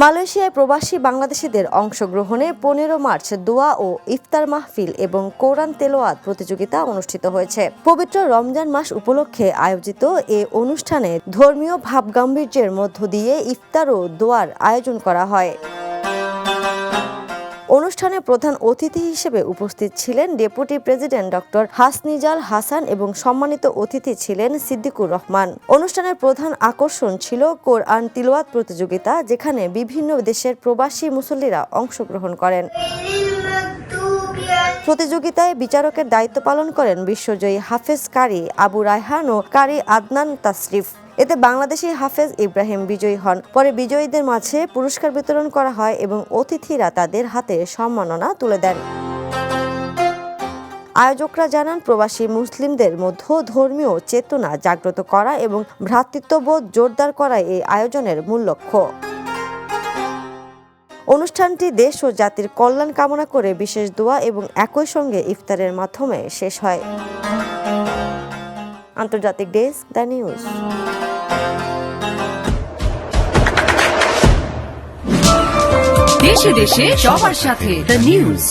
মালয়েশিয়ায় প্রবাসী বাংলাদেশিদের অংশগ্রহণে 15 মার্চ দোয়া ও ইফতার মাহফিল এবং কোরআন তেলাওয়াত প্রতিযোগিতা অনুষ্ঠিত হয়েছে। পবিত্র রমজান মাস উপলক্ষে আয়োজিত এ অনুষ্ঠানে ধর্মীয় ভাবগাম্ভীর্যের মধ্য দিয়ে ইফতার ও দোয়ার আয়োজন করা হয়। অনুষ্ঠানে প্রধান অতিথি হিসেবে উপস্থিত ছিলেন ডেপুটি প্রেসিডেন্ট ডক্টর হাসনিজাল হাসান এবং সম্মানিত অতিথি ছিলেন সিদ্দিকুর রহমান। অনুষ্ঠানের প্রধান আকর্ষণ ছিল কোরআন তিলাওয়াত প্রতিযোগিতা, যেখানে বিভিন্ন দেশের প্রবাসী মুসল্লিরা অংশগ্রহণ করেন। প্রতিযোগিতায় বিচারকের দায়িত্ব পালন করেন বিশ্বজয়ী হাফেজ কারি আবু রায়হান ও কারি আদনান তাশরিফ। এতে বাংলাদেশি হাফেজ ইব্রাহিম বিজয়ী হন। পরে বিজয়ীদের মাঝে পুরস্কার বিতরণ করা হয় এবং অতিথিরা তাদের হাতে সম্মাননা তুলে দেন। আয়োজকরা জানান, প্রবাসী মুসলিমদের মধ্যে ধর্মীয় চেতনা জাগ্রত করা এবং ভ্রাতৃত্ববোধ জোরদার করা এই আয়োজনের মূল লক্ষ্য। অনুষ্ঠানটি দেশ ও জাতির কল্যাণ কামনা করে বিশেষ দোয়া এবং একই সঙ্গে ইফতারের মাধ্যমে শেষ হয়। আন্তর্জাতিক ডেস্ক, দ্য নিউজ। দেশে দেশে সবার সাথে, দ্য নিউজ।